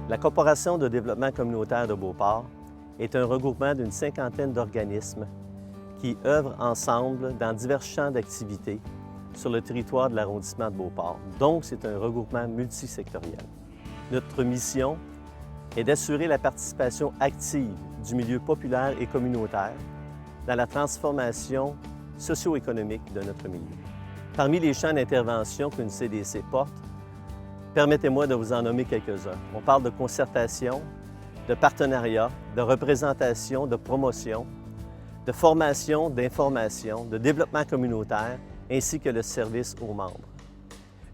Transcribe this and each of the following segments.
La Corporation de développement communautaire de Beauport est un regroupement d'une cinquantaine d'organismes qui œuvrent ensemble dans divers champs d'activité sur le territoire de l'arrondissement de Beauport. Donc, c'est un regroupement multisectoriel. Notre mission est d'assurer la participation active du milieu populaire et communautaire dans la transformation socio-économique de notre milieu. Parmi les champs d'intervention qu'une CDC porte, permettez-moi de vous en nommer quelques-uns. On parle de concertation, de partenariat, de représentation, de promotion, de formation, d'information, de développement communautaire, ainsi que le service aux membres.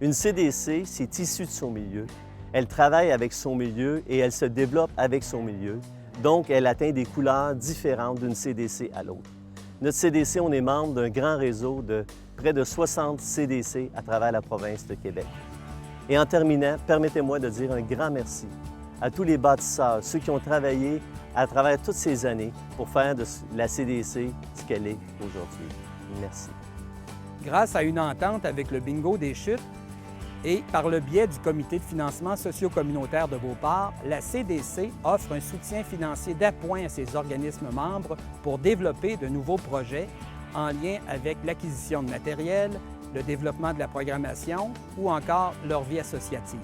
Une CDC, c'est issu de son milieu. Elle travaille avec son milieu et elle se développe avec son milieu. Donc, elle atteint des couleurs différentes d'une CDC à l'autre. Notre CDC, on est membre d'un grand réseau de près de 60 CDC à travers la province de Québec. Et en terminant, permettez-moi de dire un grand merci à tous les bâtisseurs, ceux qui ont travaillé à travers toutes ces années pour faire de la CDC ce qu'elle est aujourd'hui. Merci. Grâce à une entente avec le Bingo des Chutes et par le biais du Comité de financement socio-communautaire de Beauport, la CDC offre un soutien financier d'appoint à ses organismes membres pour développer de nouveaux projets en lien avec l'acquisition de matériel, le développement de la programmation ou encore leur vie associative.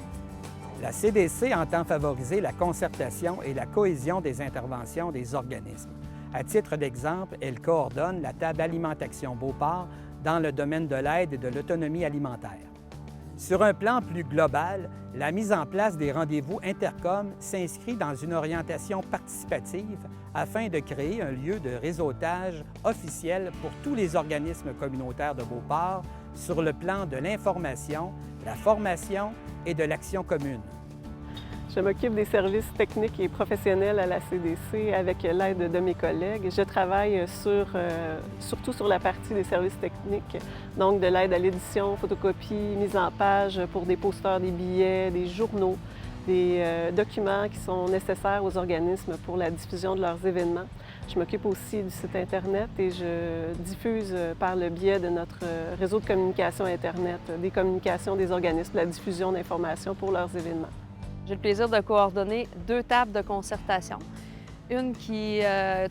La CDC entend favoriser la concertation et la cohésion des interventions des organismes. À titre d'exemple, elle coordonne la table Alimentation Beauport dans le domaine de l'aide et de l'autonomie alimentaire. Sur un plan plus global, la mise en place des rendez-vous intercom s'inscrit dans une orientation participative afin de créer un lieu de réseautage officiel pour tous les organismes communautaires de Beauport sur le plan de l'information, la formation et de l'action commune. Je m'occupe des services techniques et professionnels à la CDC avec l'aide de mes collègues. Je travaille surtout sur la partie des services techniques, donc de l'aide à l'édition, photocopie, mise en page pour des posters, des billets, des journaux, des documents qui sont nécessaires aux organismes pour la diffusion de leurs événements. Je m'occupe aussi du site Internet et je diffuse par le biais de notre réseau de communication Internet des communications des organismes, la diffusion d'informations pour leurs événements. J'ai le plaisir de coordonner 2 tables de concertation. Une qui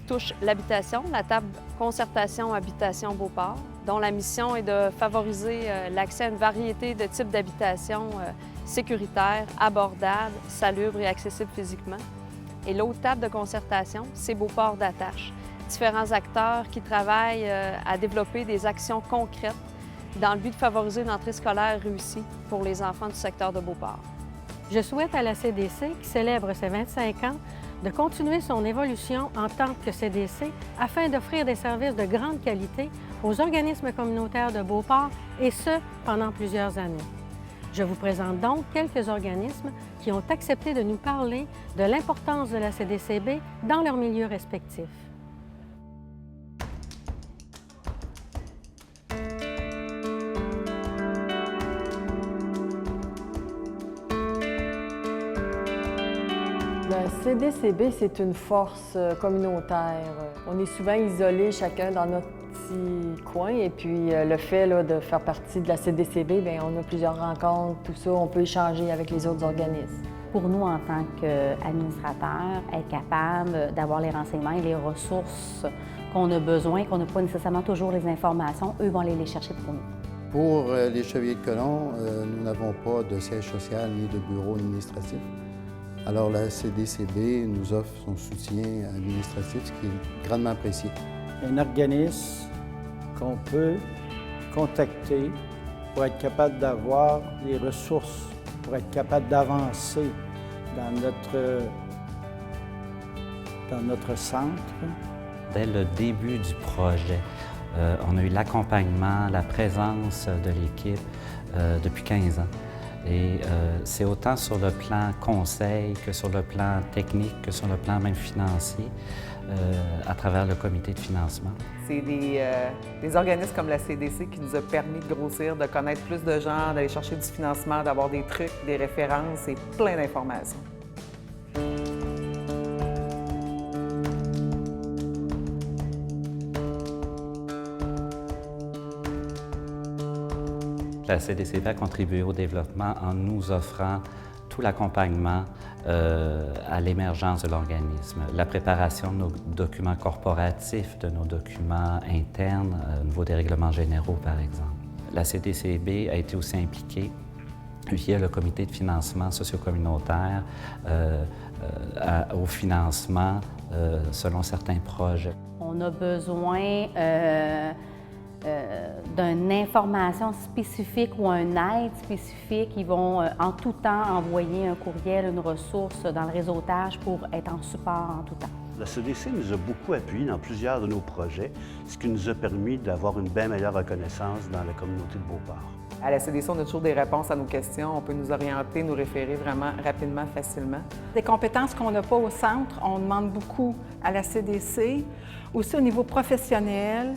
touche l'habitation, la table Concertation Habitation Beauport, dont la mission est de favoriser l'accès à une variété de types d'habitation sécuritaires, abordables, salubres et accessibles physiquement. Et l'autre table de concertation, c'est Beauport d'attache. Différents acteurs qui travaillent à développer des actions concrètes dans le but de favoriser une entrée scolaire réussie pour les enfants du secteur de Beauport. Je souhaite à la CDC, qui célèbre ses 25 ans, de continuer son évolution en tant que CDC afin d'offrir des services de grande qualité aux organismes communautaires de Beauport, et ce, pendant plusieurs années. Je vous présente donc quelques organismes qui ont accepté de nous parler de l'importance de la CDCB dans leurs milieux respectifs. La CDCB, c'est une force communautaire. On est souvent isolés chacun dans notre petit coin et puis le fait là, de faire partie de la CDCB, bien, on a plusieurs rencontres, tout ça, on peut échanger avec les autres organismes. Pour nous, en tant qu'administrateurs, être capable d'avoir les renseignements et les ressources qu'on a besoin, qu'on n'a pas nécessairement toujours les informations, eux vont aller les chercher pour nous. Pour les Chevaliers de Colomb, nous n'avons pas de siège social ni de bureau administratif. Alors la CDCB nous offre son soutien administratif, ce qui est grandement apprécié. Un organisme qu'on peut contacter pour être capable d'avoir les ressources, pour être capable d'avancer dans notre centre. Dès le début du projet, on a eu l'accompagnement, la présence de l'équipe depuis 15 ans. Et c'est autant sur le plan conseil que sur le plan technique, que sur le plan même financier, à travers le comité de financement. C'est des organismes comme la CDC qui nous a permis de grossir, de connaître plus de gens, d'aller chercher du financement, d'avoir des trucs, des références et plein d'informations. La CDCB a contribué au développement en nous offrant tout l'accompagnement à l'émergence de l'organisme, la préparation de nos documents corporatifs, de nos documents internes, au niveau des règlements généraux, par exemple. La CDCB a été aussi impliquée via le comité de financement socio-communautaire au financement selon certains projets. On a besoin d'une information spécifique ou un aide spécifique. Ils vont en tout temps envoyer un courriel, une ressource dans le réseautage pour être en support en tout temps. La CDC nous a beaucoup appuyés dans plusieurs de nos projets, ce qui nous a permis d'avoir une bien meilleure reconnaissance dans la communauté de Beauport. À la CDC, on a toujours des réponses à nos questions. On peut nous orienter, nous référer vraiment rapidement, facilement. Des compétences qu'on n'a pas au centre, on demande beaucoup à la CDC, aussi au niveau professionnel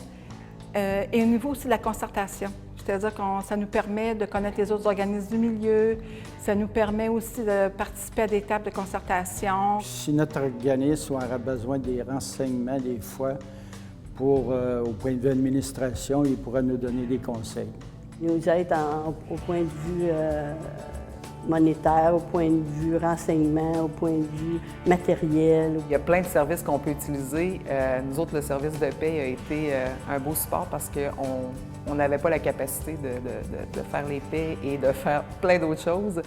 et au niveau aussi de la concertation. C'est-à-dire que ça nous permet de connaître les autres organismes du milieu, ça nous permet aussi de participer à des tables de concertation. Si notre organisme aura besoin des renseignements des fois au point de vue administration, il pourra nous donner des conseils. Ils nous aident au point de vue monétaire, au point de vue renseignement, au point de vue matériel. Il y a plein de services qu'on peut utiliser. Nous autres, le service de paie a été un beau support parce qu'on n'avait pas la capacité de faire les paies et de faire plein d'autres choses.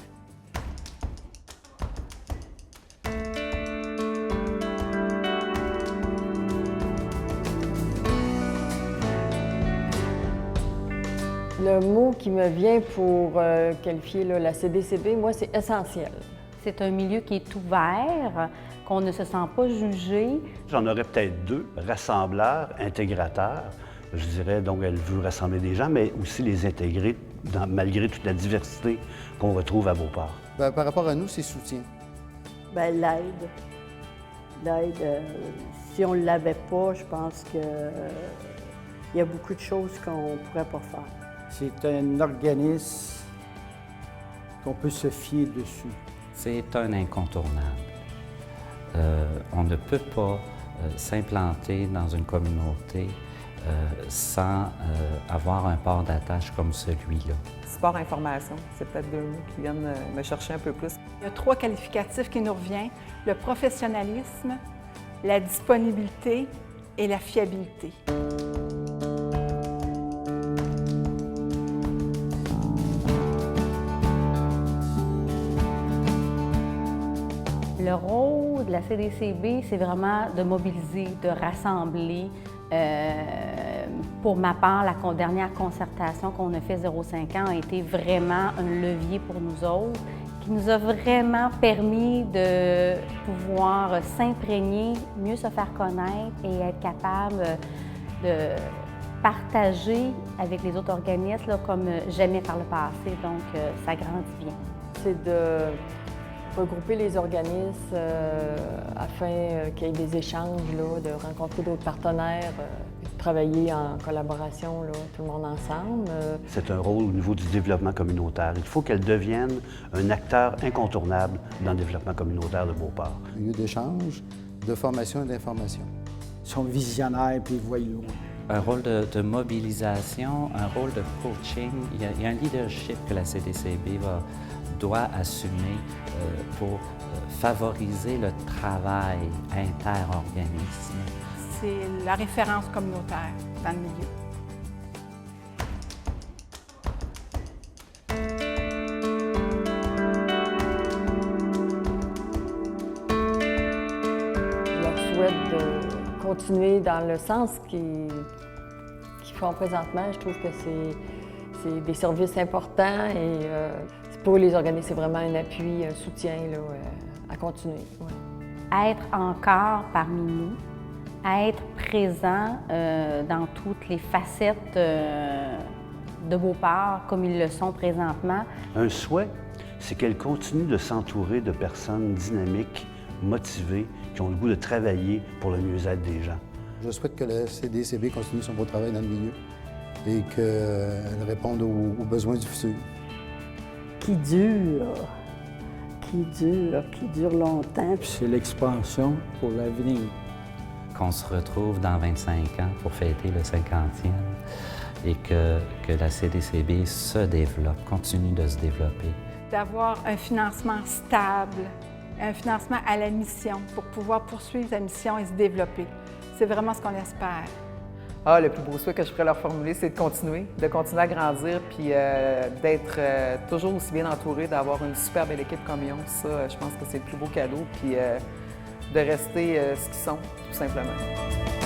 Le mot qui me vient pour qualifier la CDCB, moi, c'est essentiel. C'est un milieu qui est ouvert, qu'on ne se sent pas jugé. J'en aurais peut-être deux, rassembleurs, intégrateurs. Je dirais, donc, elle veut rassembler des gens, mais aussi les intégrer malgré toute la diversité qu'on retrouve à Beauport. Par rapport à nous, c'est soutien. Bien, l'aide. L'aide, si on ne l'avait pas, je pense qu'il y a beaucoup de choses qu'on ne pourrait pas faire. C'est un organisme qu'on peut se fier dessus. C'est un incontournable. On ne peut pas s'implanter dans une communauté sans avoir un port d'attache comme celui-là. Support information, c'est peut-être deux mots qui viennent me chercher un peu plus. Il y a 3 qualificatifs qui nous reviennent: le professionnalisme, la disponibilité et la fiabilité. Le rôle de la CDCB, c'est vraiment de mobiliser, de rassembler. Pour ma part, la dernière concertation qu'on a fait 0,5 ans a été vraiment un levier pour nous autres, qui nous a vraiment permis de pouvoir s'imprégner, mieux se faire connaître et être capable de partager avec les autres organismes là, comme jamais par le passé. Donc, ça grandit bien. C'est de regrouper les organismes afin qu'il y ait des échanges, de rencontrer d'autres partenaires, de travailler en collaboration, tout le monde ensemble. C'est un rôle au niveau du développement communautaire. Il faut qu'elle devienne un acteur incontournable dans le développement communautaire de Beauport. Un lieu d'échange, de formation et d'information. Ils sont visionnaires puis ils voient loin. Un rôle de mobilisation, un rôle de coaching. Il y a un leadership que la CDCB doit assumer pour favoriser le travail inter-organisme. C'est la référence communautaire dans le milieu. Je leur souhaite de continuer dans le sens qu'ils font présentement. Je trouve que c'est des services importants et pour les organismes, c'est vraiment un appui, un soutien à continuer. Ouais. Être encore parmi nous, être présent dans toutes les facettes de Beauport comme ils le sont présentement. Un souhait, c'est qu'elle continue de s'entourer de personnes dynamiques, motivées, qui ont le goût de travailler pour le mieux-être des gens. Je souhaite que la CDCB continue son beau travail dans le milieu et qu'elle réponde aux besoins du futur. Qui dure longtemps. C'est l'expansion pour l'avenir. Qu'on se retrouve dans 25 ans pour fêter le 50e et que la CDCB se développe, continue de se développer. d'avoir un financement stable, un financement à la mission pour pouvoir poursuivre la mission et se développer. C'est vraiment ce qu'on espère. Ah, le plus beau souhait que je pourrais leur formuler, c'est de continuer à grandir puis d'être toujours aussi bien entouré, d'avoir une super belle équipe comme ils ont. Ça, je pense que c'est le plus beau cadeau, puis de rester ce qu'ils sont, tout simplement.